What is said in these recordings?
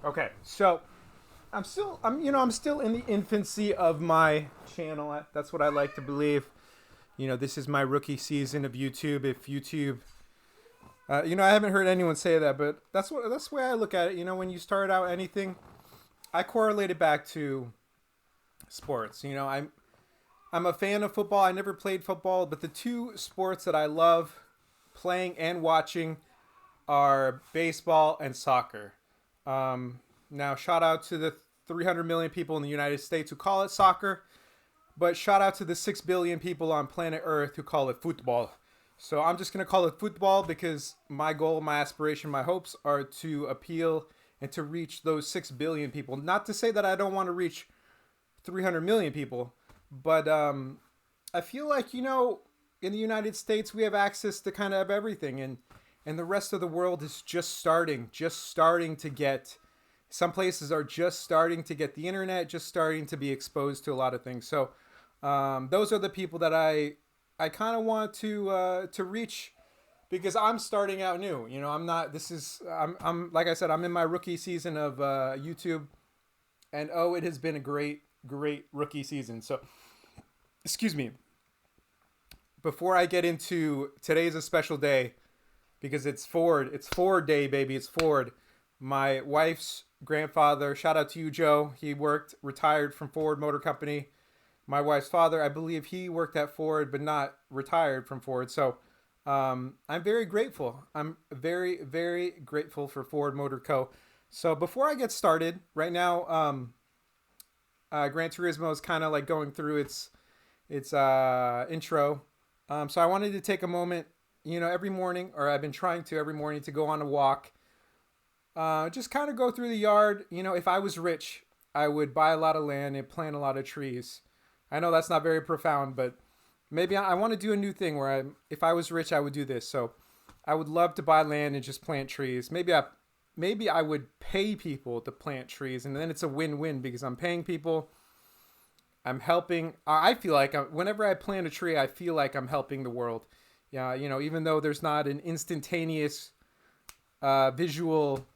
Okay, so I'm still in the infancy of my channel. That's what I like to believe. This is my rookie season of YouTube. If YouTube, I haven't heard anyone say that, but that's the way I look at it. When you start out anything, I correlate it back to sports. I'm a fan of football. I never played football, but the two sports that I love playing and watching are baseball and soccer. Now, shout out to the 300 million people in the United States who call it soccer, but shout out to the 6 billion people on planet Earth who call it football. So I'm just going to call it football because my goal, my aspiration, my hopes are to appeal and to reach those 6 billion people. Not to say that I don't want to reach 300 million people, but I feel like, in the United States, we have access to kind of everything. And the rest of the world is just starting to get, some places are just starting to get the internet, just starting to be exposed to a lot of things. So those are the people that I kind of want to reach because I'm starting out new. I'm not. I'm like I said, I'm in my rookie season of YouTube, and it has been a great rookie season. So, excuse me. Before I get into today's a special day because it's Ford. It's Ford Day, baby. It's Ford. My wife's grandfather. Shout out to you, Joe. He retired from Ford Motor Company. My wife's father, I believe he worked at Ford, but not retired from Ford. So I'm very grateful. I'm very, very grateful for Ford Motor Co. So before I get started, right now, Gran Turismo is kind of like going through its intro. So I wanted to take a moment, every morning, or I've been trying to every morning to go on a walk. Just kind of go through the yard. If I was rich, I would buy a lot of land and plant a lot of trees. I know that's not very profound, but maybe I want to do a new thing where if I was rich, I would do this. So I would love to buy land and just plant trees. Maybe I would pay people to plant trees, and then it's a win-win because I'm paying people. I'm helping. I feel like whenever I plant a tree, I feel like I'm helping the world. Yeah, even though there's not an instantaneous visual,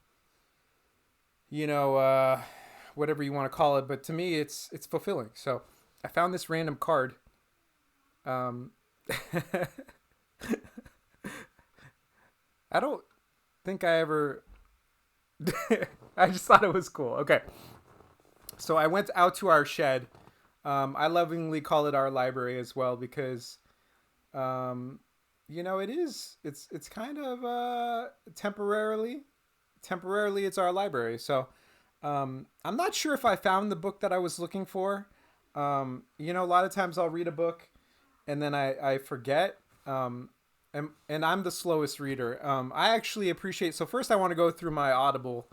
whatever you want to call it, but to me, it's fulfilling. So I found this random card. Um, I don't think I ever. I just thought it was cool. Okay, so I went out to our shed. I lovingly call it our library as well because, it's kind of temporarily it's our library. So I'm not sure if I found the book that I was looking for. A lot of times I'll read a book and then I forget. And I'm the slowest reader. I actually appreciate. So first, I want to go through my Audible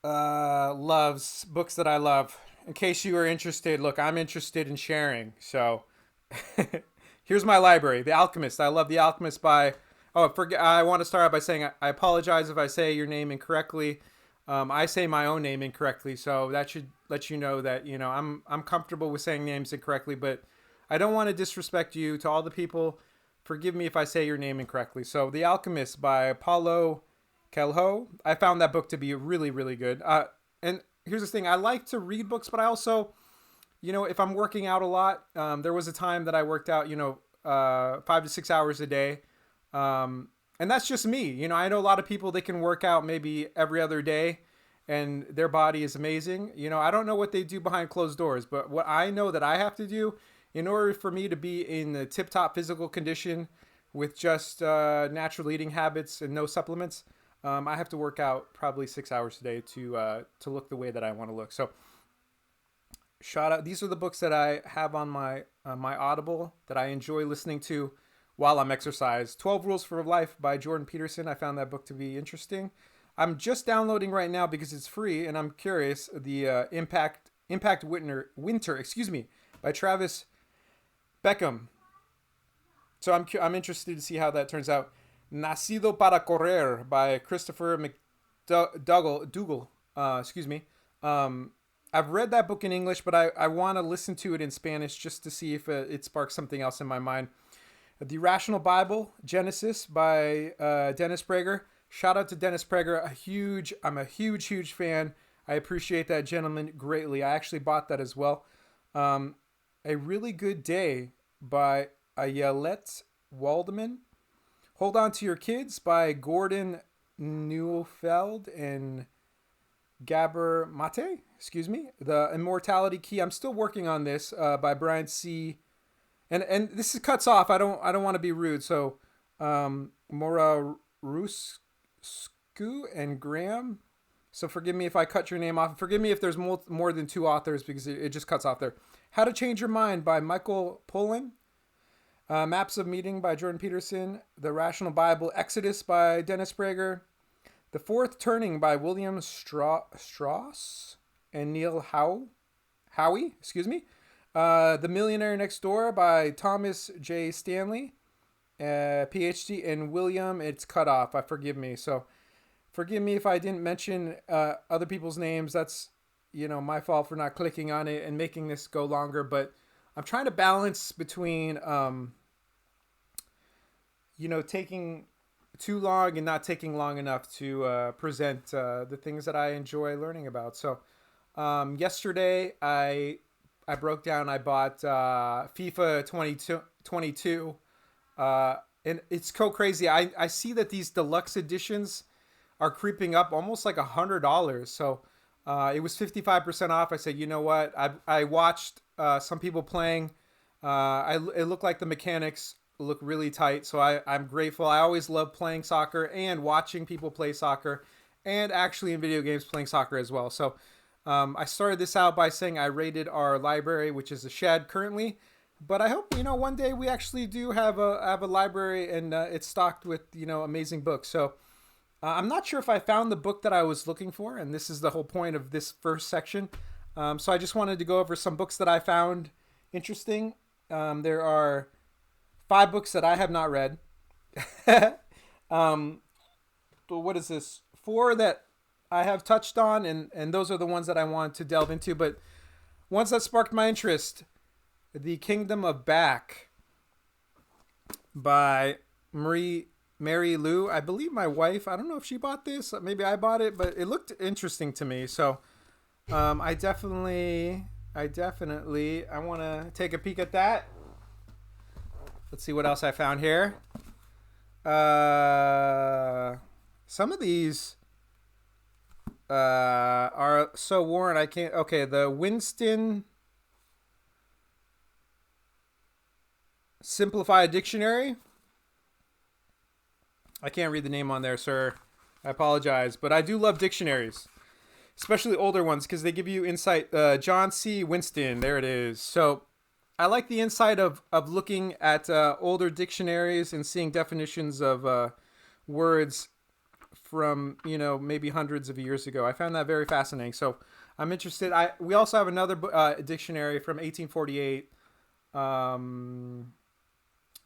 loves books that I love. In case you are interested, look, I'm interested in sharing. So here's my library, The Alchemist. I love The Alchemist by. Oh, forget. I want to start out by saying I apologize if I say your name incorrectly. I say my own name incorrectly, so that should let you know that I'm comfortable with saying names incorrectly, but I don't want to disrespect you. To all the people, forgive me if I say your name incorrectly. So, The Alchemist by Paulo Calhoun. I found that book to be really, really good. And here's the thing: I like to read books, but I also, if I'm working out a lot, there was a time that I worked out, 5 to 6 hours a day. And that's just me. I know a lot of people, they can work out maybe every other day and their body is amazing. I don't know what they do behind closed doors, but what I know that I have to do in order for me to be in the tip top physical condition with just natural eating habits and no supplements, I have to work out probably 6 hours a day to look the way that I want to look. So shout out. These are the books that I have on my Audible that I enjoy listening to while I'm exercise. 12 Rules for Life by Jordan Peterson. I found that book to be interesting. I'm just downloading right now because it's free and I'm curious. The Impact Winter, excuse me, by Travis Beckham. So I'm interested to see how that turns out. Nacido para Correr by Christopher Dougal. Excuse me. I've read that book in English, but I want to listen to it in Spanish just to see if it sparks something else in my mind. The Rational Bible, Genesis by Dennis Prager. Shout out to Dennis Prager. I'm a huge fan. I appreciate that gentleman greatly. I actually bought that as well. Um, a Really Good Day by Ayelet Waldman. Hold On to Your Kids by Gordon Neufeld and Gabor Mate. Excuse me. The Immortality Key. I'm still working on this by Brian C. And this is cuts off. I don't want to be rude. So Mora Rusku and Graham. So forgive me if I cut your name off. Forgive me if there's more than two authors because it just cuts off there. How to Change Your Mind by Michael Pollan. Maps of Meaning by Jordan Peterson. The Rational Bible, Exodus by Dennis Prager. The Fourth Turning by William Strauss and Neil Howie. Excuse me. The Millionaire Next Door by Thomas J. Stanley, PhD, and William. It's cut off. Forgive me. So forgive me if I didn't mention other people's names. That's my fault for not clicking on it and making this go longer. But I'm trying to balance between taking too long and not taking long enough to present the things that I enjoy learning about. So yesterday I broke down. I bought FIFA 22. And it's so crazy. I see that these deluxe editions are creeping up almost like $100. So it was 55% off. I said, you know what? I watched some people playing. It looked like the mechanics look really tight. So I'm grateful. I always love playing soccer and watching people play soccer, and actually in video games playing soccer as well. So I started this out by saying I rated our library, which is a shed currently. But I hope, one day we actually do have a library and it's stocked with, amazing books. So I'm not sure if I found the book that I was looking for. And this is the whole point of this first section. So I just wanted to go over some books that I found interesting. There are 5 books that I have not read. What is this? 4 that I have touched on, and those are the ones that I want to delve into. But ones that sparked my interest: The Kingdom of Back by Mary Lou. I believe my wife, I don't know if she bought this. Maybe I bought it, but it looked interesting to me. So I definitely want to take a peek at that. Let's see what else I found here. Some of these are so worn I can't. Okay, the Winston Simplified Dictionary. I can't read the name on there, sir. I apologize, but I do love dictionaries, especially older ones, because they give you insight. John C. Winston, there it is. So I like the insight of looking at older dictionaries and seeing definitions of words from, maybe hundreds of years ago. I found that very fascinating. So I'm interested. We also have another dictionary from 1848.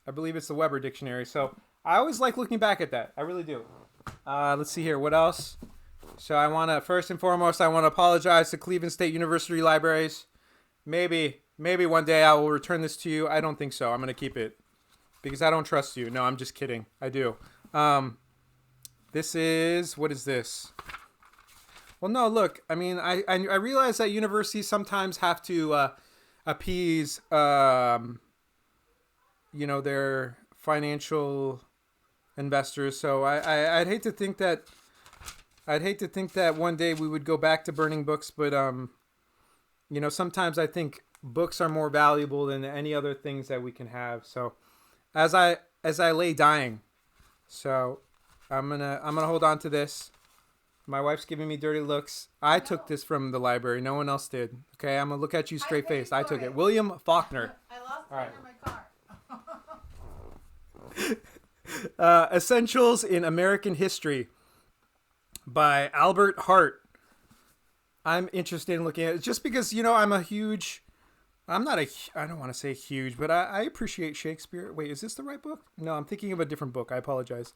I believe it's the Weber Dictionary. So I always like looking back at that. I really do. Let's see here. What else? So I want to, first and foremost, I want to apologize to Cleveland State University libraries. Maybe one day I will return this to you. I don't think so. I'm going to keep it because I don't trust you. No, I'm just kidding. I do. This is, what is this? Well, no, look, I mean, I realize that universities sometimes have to appease, their financial investors. So I'd hate to think that one day we would go back to burning books, but sometimes I think books are more valuable than any other things that we can have. So as I lay dying, so I'm gonna hold on to this. My wife's giving me dirty looks. I took this from the library. No one else did. Okay, I'm gonna look at you straight faced. I took it. William Faulkner. I lost it in my car. Essentials in American History by Albert Hart. I'm interested in looking at it just because, I don't want to say huge, but I appreciate Shakespeare. Wait, is this the right book? No, I'm thinking of a different book. I apologize.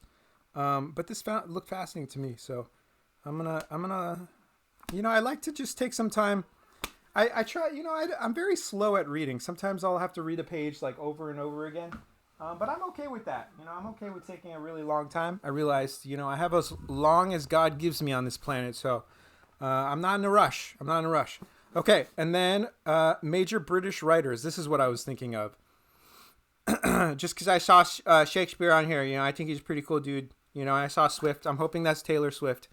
But this looked fascinating to me. So I'm gonna, I like to just take some time. I try, I'm very slow at reading. Sometimes I'll have to read a page like over and over again. But I'm okay with that. I'm okay with taking a really long time. I realized, I have as long as God gives me on this planet, so I'm not in a rush. I'm not in a rush. Okay, and then major British writers. This is what I was thinking of. Just because I saw Shakespeare on here, I think he's a pretty cool dude. I saw Swift. I'm hoping that's Taylor Swift.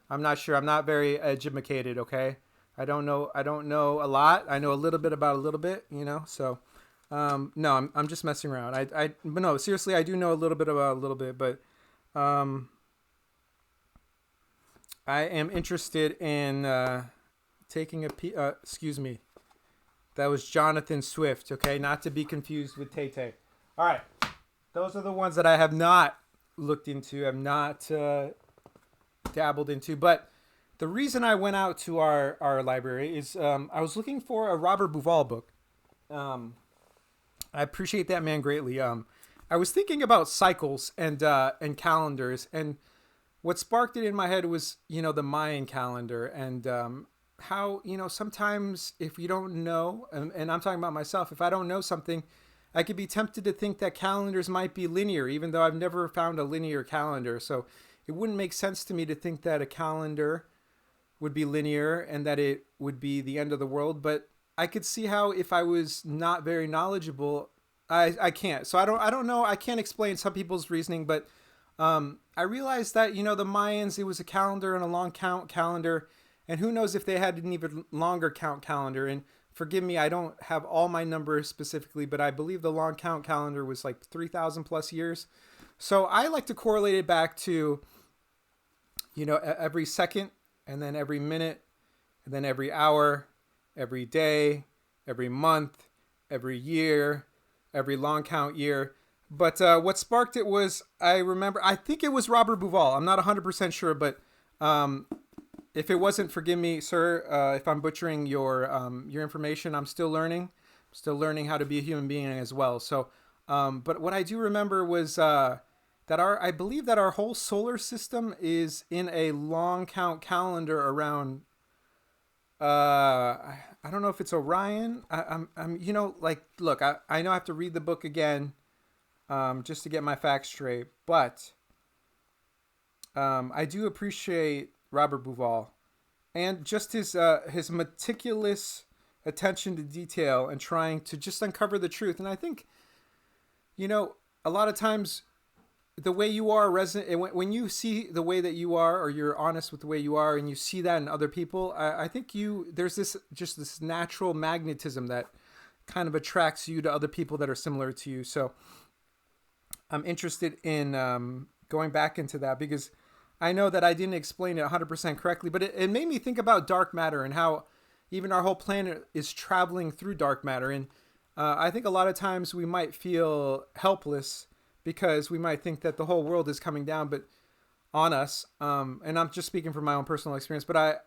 I'm not sure. I'm not very educated. Okay, I don't know. I don't know a lot. I know a little bit about a little bit. So no, I'm just messing around. But no, seriously, I do know a little bit about a little bit, but I am interested in taking a excuse me. That was Jonathan Swift. Okay, not to be confused with Tay Tay. All right, those are the ones that I have not looked into. Have not dabbled into. But the reason I went out to our library is I was looking for a Robert Bauval book. I appreciate that man greatly. I was thinking about cycles and calendars, and what sparked it in my head was the Mayan calendar and how sometimes if you don't know, and I'm talking about myself, if I don't know something, I could be tempted to think that calendars might be linear, even though I've never found a linear calendar. So it wouldn't make sense to me to think that a calendar would be linear and that it would be the end of the world. But I could see how if I was not very knowledgeable, I can't. So I don't know. I can't explain some people's reasoning, but I realized that the Mayans, it was a calendar and a long count calendar, and who knows if they had an even longer count calendar. And forgive me, I don't have all my numbers specifically, but I believe the long count calendar was like 3,000 plus years. So I like to correlate it back to every second, and then every minute, and then every hour, every day, every month, every year, every long count year. But what sparked it was, I think it was Robert Bauval. I'm not 100% sure, but if it wasn't, forgive me, sir, if I'm butchering your information. I'm still learning. How to be a human being as well. So, but what I do remember was that I believe that our whole solar system is in a long count calendar around. I don't know if it's Orion. I'm look, I know I have to read the book again, just to get my facts straight, but I do appreciate Robert Bauval and just his meticulous attention to detail and trying to just uncover the truth. And I think, a lot of times the way you are when you see the way that you are, or you're honest with the way you are, and you see that in other people, I think there's this natural magnetism that kind of attracts you to other people that are similar to you. So I'm interested in going back into that, because I know that I didn't explain it 100% correctly, but it made me think about dark matter and how even our whole planet is traveling through dark matter. And I think a lot of times we might feel helpless because we might think that the whole world is coming down on us. And I'm just speaking from my own personal experience, but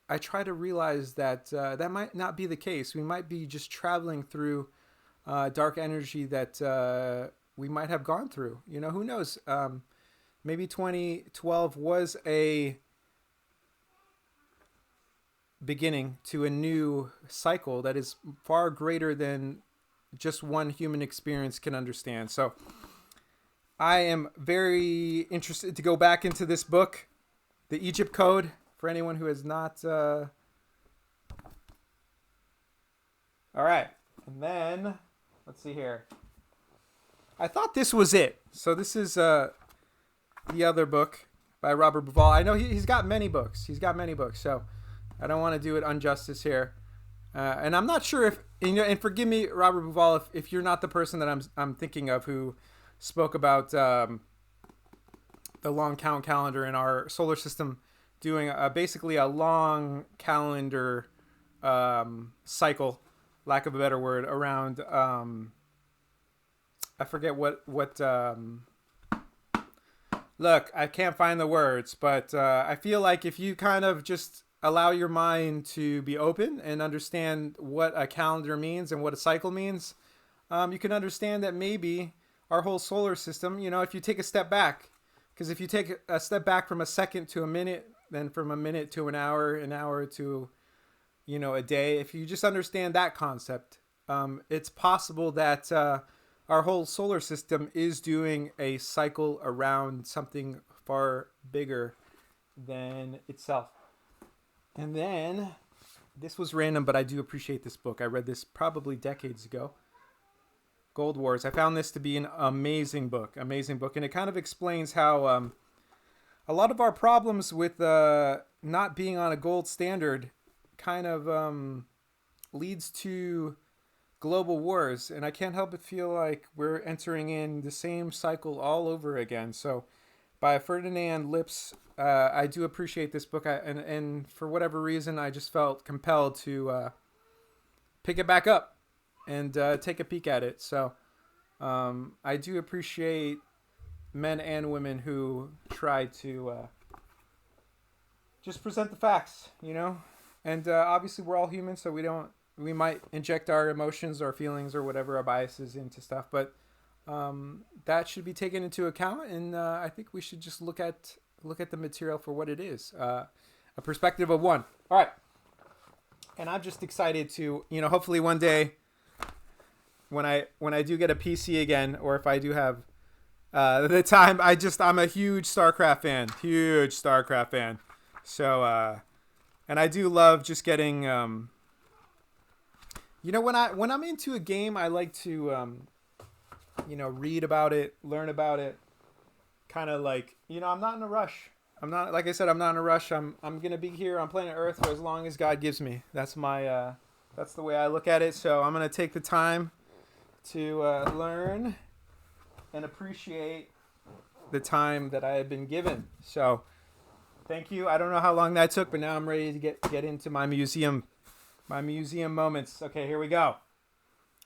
I try to realize that that might not be the case. We might be just traveling through dark energy that we might have gone through. Who knows? Maybe 2012 was a beginning to a new cycle that is far greater than just one human experience can understand. So I am very interested to go back into this book, The Egypt Code, for anyone who has not. All right. And then, let's see here. I thought this was it. So this is the other book by Robert Bauval. I know he's got many books. So I don't want to do it injustice here. And I'm not sure if, and forgive me, Robert Bauval, if you're not the person that I'm thinking of who spoke about the long count calendar in our solar system doing basically a long calendar cycle, lack of a better word, around I forget what look, I can't find the words, but I feel like if you kind of just allow your mind to be open and understand what a calendar means and what a cycle means, you can understand that maybe our whole solar system, if you take a step back, because if you take a step back from a second to a minute, then from a minute to an hour to, a day, if you just understand that concept, it's possible that our whole solar system is doing a cycle around something far bigger than itself. And then, this was random, but I do appreciate this book. I read this probably decades ago. Gold Wars. I found this to be an amazing book, and it kind of explains how a lot of our problems with not being on a gold standard kind of leads to global wars, and I can't help but feel like we're entering in the same cycle all over again. So, by Ferdinand Lips, I do appreciate this book, and for whatever reason, I just felt compelled to pick it back up and take a peek at it. So, I do appreciate men and women who try to just present the facts, and obviously we're all human, so we might inject our emotions or feelings or whatever, our biases into stuff, but that should be taken into account, and I think we should just look at the material for what it is, a perspective of one. All right, and I'm just excited to, hopefully one day when I do get a PC again, or if I do have the time, I'm a huge StarCraft fan, so and I do love just getting when I'm into a game, I like to read about it, learn about it, kind of like, I'm not in a rush. I'm not, like I said, I'm not in a rush. I'm gonna be here on planet Earth for as long as God gives me. That's my that's the way I look at it. So I'm gonna take the time to learn and appreciate the time that I have been given. So thank you. I don't know how long that took, but now I'm ready to get into my museum moments. Okay, here we go.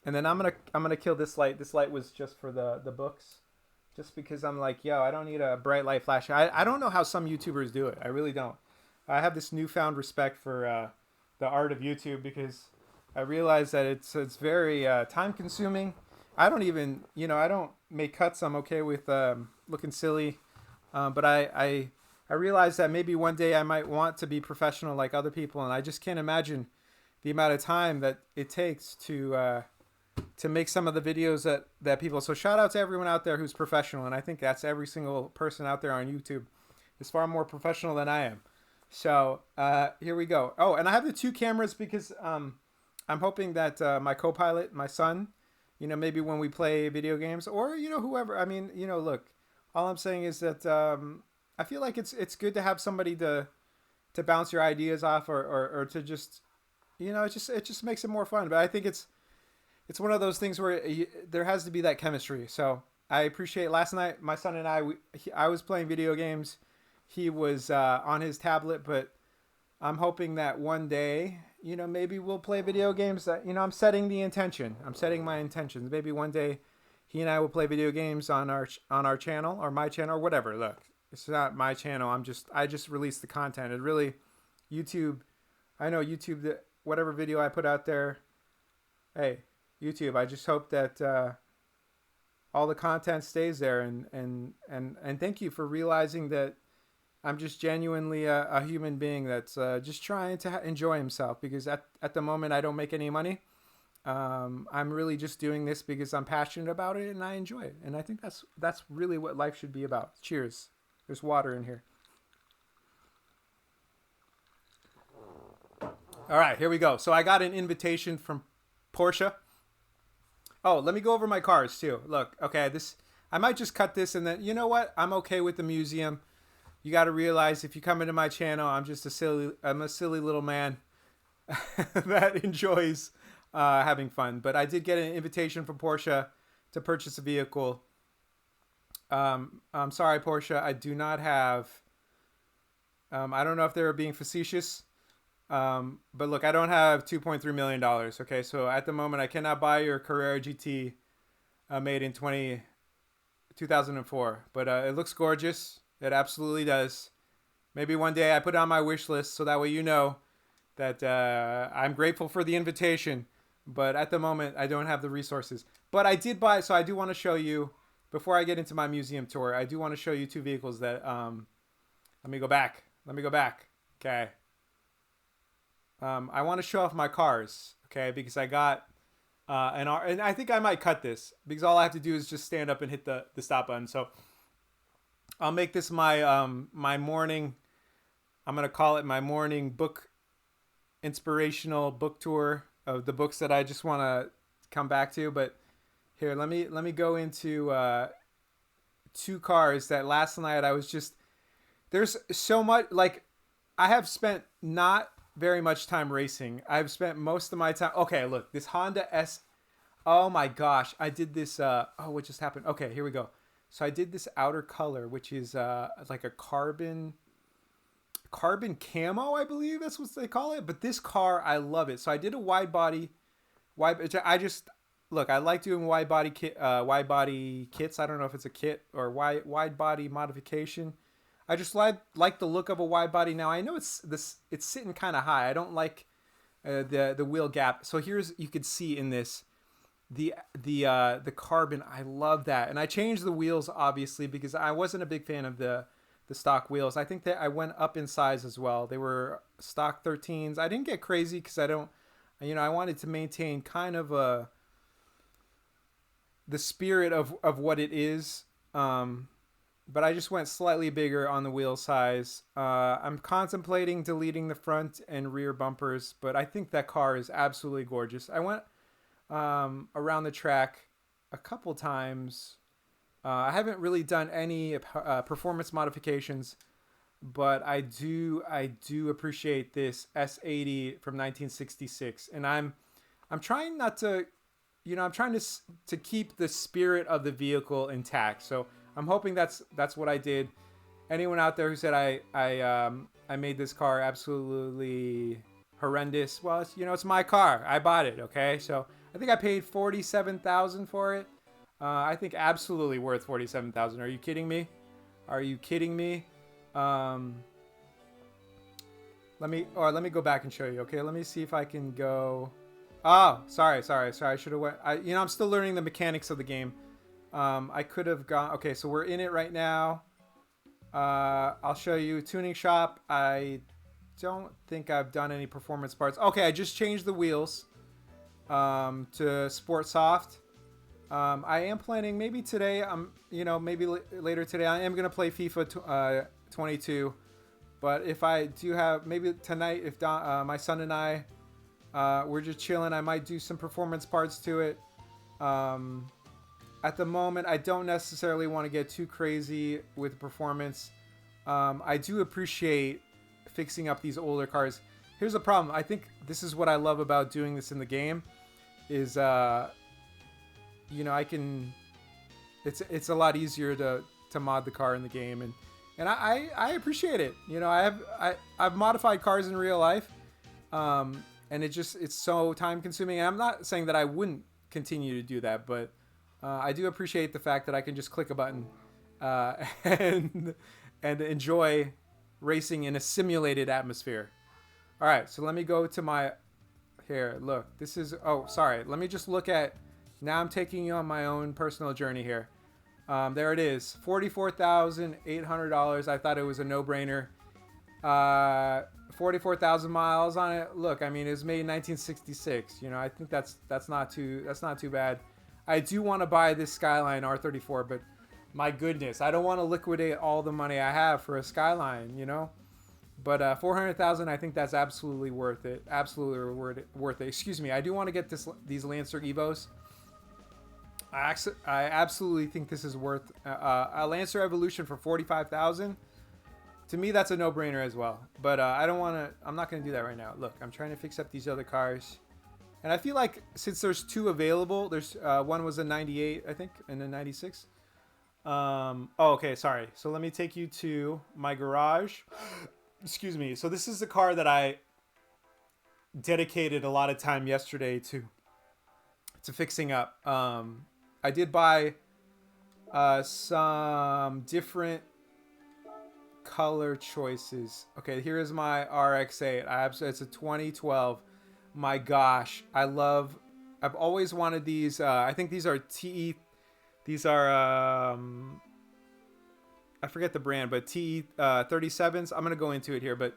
And then I'm gonna kill this light. This light was just for the books, just because I'm like, I don't need a bright light flash. I don't know how some YouTubers do it. I really don't. I have this newfound respect for the art of YouTube, because I realize that it's very time consuming. I don't even I don't make cuts. I'm okay with looking silly, but I realize that maybe one day I might want to be professional like other people, and I just can't imagine the amount of time that it takes to make some of the videos that people. So shout out to everyone out there who's professional, and I think that's every single person out there on YouTube is far more professional than I am. So here we go. Oh, and I have the two cameras because I'm hoping that my co-pilot, my son, maybe when we play video games, or whoever. I mean, look, all I'm saying is that I feel like it's good to have somebody to bounce your ideas off, or to just it just makes it more fun. But I think it's one of those things where there has to be that chemistry. So I appreciate last night, my son and I was playing video games. He was on his tablet, but I'm hoping that one day, maybe we'll play video games. That I'm setting the intention. I'm setting my intentions. Maybe one day he and I will play video games on our channel, or my channel, or whatever. Look, it's not my channel. I just release the content. It really, YouTube, I know YouTube, that whatever video I put out there, hey, YouTube, I just hope that all the content stays there, and thank you for realizing that I'm just genuinely a human being that's just trying to enjoy himself, because at the moment I don't make any money. I'm really just doing this because I'm passionate about it and I enjoy it, and I think that's really what life should be about. Cheers. There's water in here. All right, here we go. So I got an invitation from Porsche. Oh, let me go over my cars too. Look, okay, I might just cut this, and then you know what? I'm okay with the museum. You got to realize, if you come into my channel, I'm a silly little man that enjoys having fun. But I did get an invitation from Porsche to purchase a vehicle. I'm sorry, Porsche, I do not have. I don't know if they were being facetious. But look, I don't have $2.3 million. Okay, so at the moment, I cannot buy your Carrera GT made in 2004. But it looks gorgeous. It absolutely does. Maybe one day I put it on my wish list, so that way you know that I'm grateful for the invitation. But at the moment, I don't have the resources. But I did buy, so I do want to show you, before I get into my museum tour, I do want to show you two vehicles that, let me go back. Okay. I want to show off my cars, okay, because I got And I think I might cut this because all I have to do is just stand up and hit the stop button. So I'll make this my morning. I'm gonna call it my morning book inspirational book tour of the books that I just want to come back to. But here, let me go into two cars that last night I was just there's so much like I have spent not very much time racing. I've spent most of my time. Okay, look, this Honda S. Oh my gosh, I did this. What just happened? Okay, here we go. So I did this outer color, which is like a carbon camo, I believe that's what they call it. But this car, I love it. So I did a wide body. I just look. I like doing wide body kits. I don't know if it's a kit or wide body modification. I just like the look of a wide body. Now I know it's sitting kind of high. I don't like the wheel gap. So you could see in this the carbon. I love that, and I changed the wheels obviously because I wasn't a big fan of the stock wheels. I think that I went up in size as well. They were stock 13s. I didn't get crazy because I wanted to maintain kind of the spirit of what it is. But I just went slightly bigger on the wheel size. I'm contemplating deleting the front and rear bumpers, but I think that car is absolutely gorgeous. I went around the track a couple times. I haven't really done any performance modifications, but I do appreciate this S80 from 1966, and I'm trying not to, I'm trying to keep the spirit of the vehicle intact. So I'm hoping that's what I did. Anyone out there who said I made this car absolutely horrendous, well, it's my car. I bought it, okay? So I think I paid $47,000 for it. I think absolutely worth $47,000. Are you kidding me? Are you kidding me? Let me go back and show you. Okay, let me see if I can go. Oh, sorry. I should have went. I'm still learning the mechanics of the game. I could have gone. Okay, so we're in it right now. I'll show you tuning shop. I don't think I've done any performance parts. Okay, I just changed the wheels to Sport Soft. I am planning maybe today. Maybe later today. I am gonna play FIFA 22. But if I do have maybe tonight, if my son and I we're just chilling, I might do some performance parts to it. At the moment, I don't necessarily want to get too crazy with performance. I do appreciate fixing up these older cars. Here's the problem. I think this is what I love about doing this in the game is I can it's a lot easier to mod the car in the game, and I appreciate it. I've modified cars in real life, and it's so time consuming. And I'm not saying that I wouldn't continue to do that, but I do appreciate the fact that I can just click a button and enjoy racing in a simulated atmosphere. All right, so let me go to my here. Look, this is sorry. Let me just look at. Now I'm taking you on my own personal journey here. There it is, $44,800. I thought it was a no-brainer. 44,000 miles on it. Look, I mean, it was made in 1966. I think that's not too bad. I do want to buy this Skyline R34, but my goodness, I don't want to liquidate all the money I have for a Skyline. But 400,000, I think that's absolutely worth it. Absolutely worth it. Excuse me. I do want to get these Lancer Evos. I absolutely think this is worth a Lancer Evolution for 45,000. To me, that's a no-brainer as well. But I'm not going to do that right now. Look, I'm trying to fix up these other cars. And I feel like since there's two available, there's one was a 98, I think, and a 96. Okay, sorry. So let me take you to my garage. Excuse me. So this is the car that I dedicated a lot of time yesterday to fixing up. I did buy some different color choices. Okay, here is my RX-8. It's a 2012. My gosh, I've always wanted these. I think these are TE. These are I forget the brand, but TE 37s. I'm gonna go into it here, but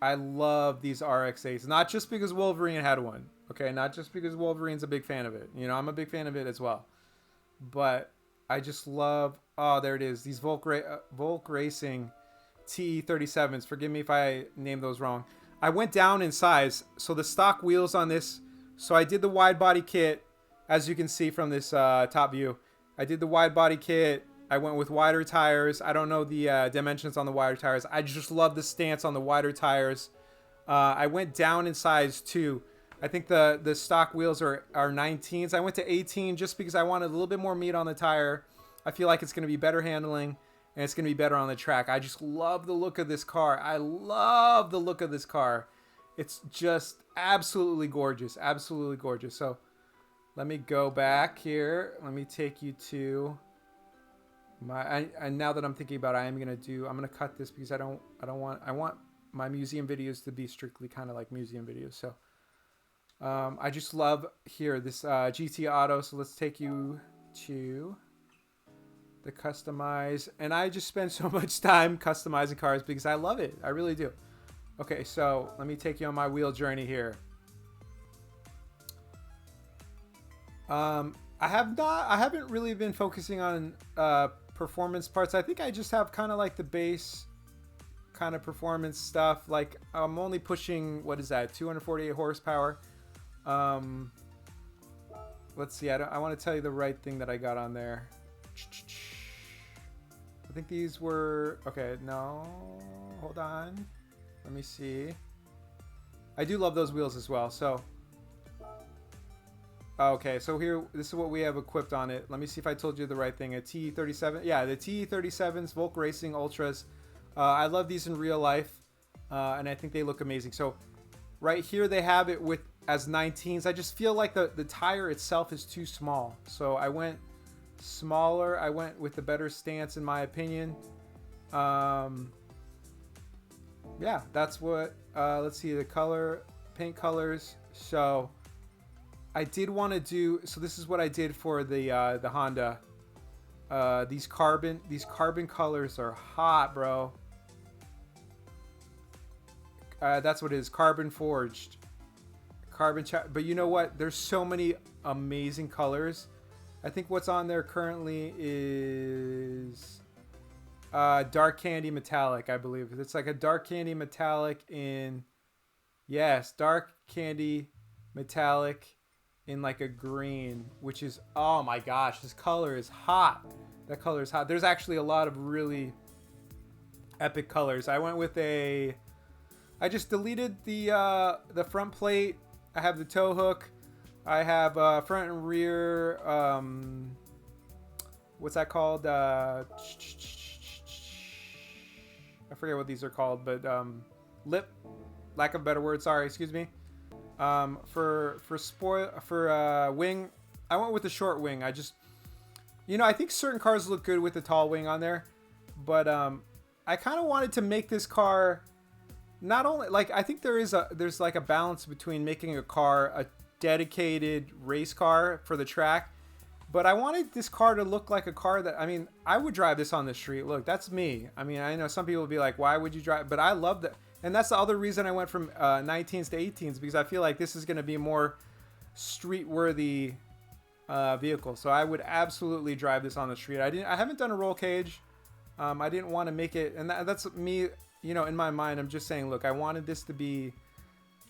I love these RX-8s. Not just because Wolverine had one. Okay, not just because Wolverine's a big fan of it. You know, I'm a big fan of it as well. But I just love... Oh, there it is. These Volk Racing TE37s. Forgive me if I named those wrong. I went down in size. So the stock wheels on this... So I did the wide body kit, as you can see from this top view. I did the wide body kit. I went with wider tires. I don't know the dimensions on the wider tires. I just love the stance on the wider tires. I went down in size too. I think the stock wheels are 19s. I went to 18 just because I wanted a little bit more meat on the tire. I feel like it's going to be better handling and it's going to be better on the track. I just love the look of this car. I love the look of this car. It's just absolutely gorgeous. Absolutely gorgeous. So let me go back here. Let me take you to my, and now that I'm thinking about it, I'm going to cut this because I want my museum videos to be strictly kind of like museum videos. So I just love here this GT Auto. So let's take you to the customize. And I just spend so much time customizing cars because I love it. I really do. Okay, so let me take you on my wheel journey here. I haven't really been focusing on performance parts. I think I just have kind of like the base kind of performance stuff. Like I'm only pushing, what is that, 248 horsepower. Let's see, I want to tell you the right thing that I got on there. I think these were, okay, no, hold on. Let me see. I do love those wheels as well. So, okay, so here, this is what we have equipped on it. Let me see if I told you the right thing. A TE37, yeah, the TE37s, Volk Racing Ultras. I love these in real life, and I think they look amazing. So, right here they have it with as 19s. I just feel like the tire itself is too small. So I went smaller. I went with the better stance in my opinion. Yeah, that's what, let's see the color, paint colors. So I did want to do, so this is what I did for the Honda. These carbon colors are hot, bro. That's what it is, carbon forged. But you know what? There's so many amazing colors. I think what's on there currently is dark candy metallic, I believe. It's like a dark candy metallic in, yes, dark candy metallic in like a green, which is, oh my gosh, this color is hot. That color is hot. There's actually a lot of really epic colors. I went with I just deleted the front plate. I have the tow hook. I have front and rear. What's that called? I forget what these are called, but lip. Lack of a better word. Sorry, excuse me. For wing, I went with the short wing. I just, I think certain cars look good with the tall wing on there, but I kind of wanted to make this car. Not only, like, I think there's like a balance between making a car a dedicated race car for the track, but I wanted this car to look like a car that, I mean, I would drive this on the street. Look, that's me. I mean, I know some people would be like, why would you drive? But I love that. And that's the other reason I went from 19s to 18s, because I feel like this is going to be a more street-worthy vehicle. So I would absolutely drive this on the street. I haven't done a roll cage. I didn't want to make it, and that's me. In my mind, I'm just saying, look, I wanted this to be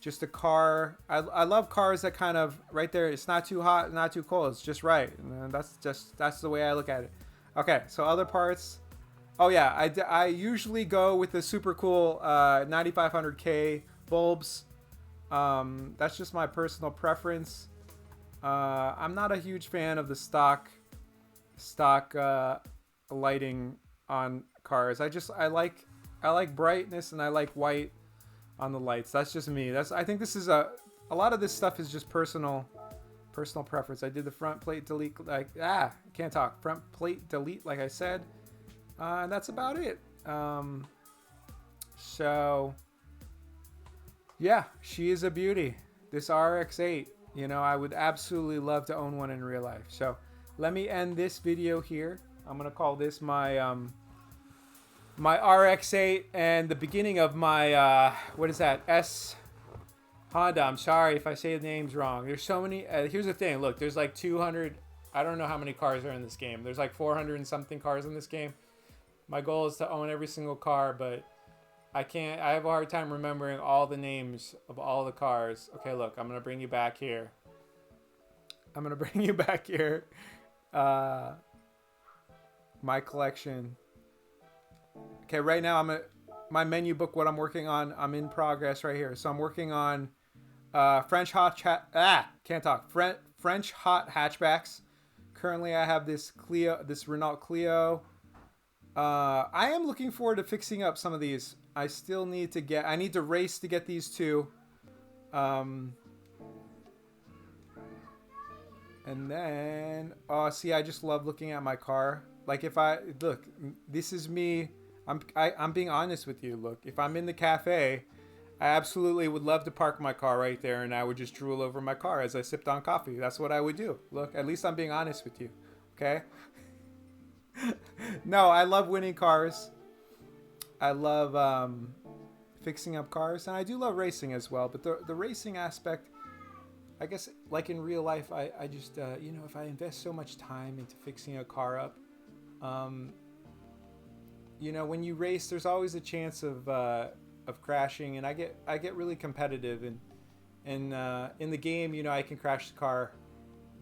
just a car. I love cars that kind of, right there, it's not too hot, not too cold. It's just right. And that's the way I look at it. Okay, so other parts. Oh, yeah, I usually go with the super cool 9500K bulbs. That's just my personal preference. I'm not a huge fan of the stock lighting on cars. I like brightness and I like white on the lights. That's just me. I think this is a lot of this stuff is just personal preference. I did the front plate delete, can't talk. Front plate delete, like I said. And that's about it. So yeah, she is a beauty. This RX-8, I would absolutely love to own one in real life. So let me end this video here. I'm going to call this my, my RX-8 and the beginning of my, what is that, Honda. I'm sorry if I say the names wrong. There's so many. Here's the thing. Look, there's like 200. I don't know how many cars are in this game. There's like 400 and something cars in this game. My goal is to own every single car, but I can't. I have a hard time remembering all the names of all the cars. Okay, look, I'm going to bring you back here. My collection. Okay, right now my menu book, what I'm working on, I'm in progress right here. So I'm working on French hot hatchbacks. Currently I have this Renault Clio. I am looking forward to fixing up some of these. I need to race to get these two. And then, see, I just love looking at my car. Like this is me. I'm being honest with you. Look, if I'm in the cafe, I absolutely would love to park my car right there, and I would just drool over my car as I sipped on coffee. That's what I would do. Look, at least I'm being honest with you. Okay? No, I love winning cars. I love fixing up cars, and I do love racing as well. But the racing aspect, I guess, like in real life, I just, if I invest so much time into fixing a car up, when you race, there's always a chance of crashing, and I get really competitive, and in the game, I can crash the car,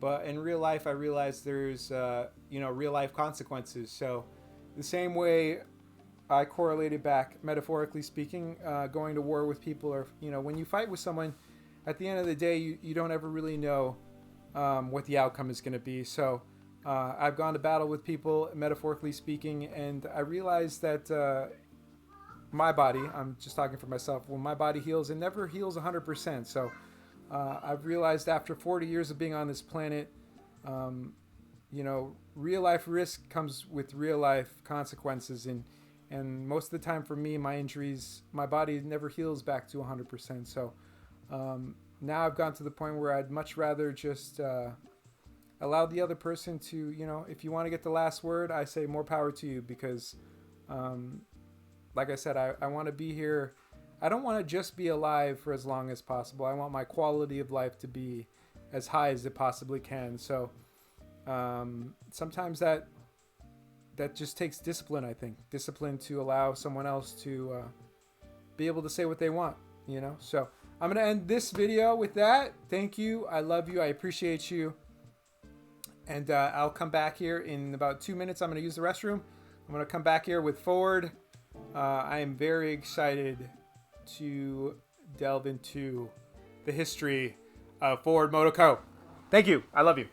but in real life, I realize there's real life consequences. So the same way I correlated back, metaphorically speaking, going to war with people, or when you fight with someone, at the end of the day, you don't ever really know what the outcome is going to be. So I've gone to battle with people, metaphorically speaking, and I realized that my body, I'm just talking for myself, when my body heals, it never heals 100%. So I've realized after 40 years of being on this planet, real life risk comes with real life consequences. And most of the time for me, my injuries, my body never heals back to 100%. So now I've gotten to the point where I'd much rather just allow the other person to, if you want to get the last word, I say more power to you, because like I said, I want to be here. I don't want to just be alive for as long as possible. I want my quality of life to be as high as it possibly can. So sometimes that just takes discipline, I think. Discipline to allow someone else to be able to say what they want, So I'm going to end this video with that. Thank you. I love you. I appreciate you. And I'll come back here in about 2 minutes. I'm going to use the restroom. I'm going to come back here with Ford. I am very excited to delve into the history of Ford Motor Co. Thank you. I love you.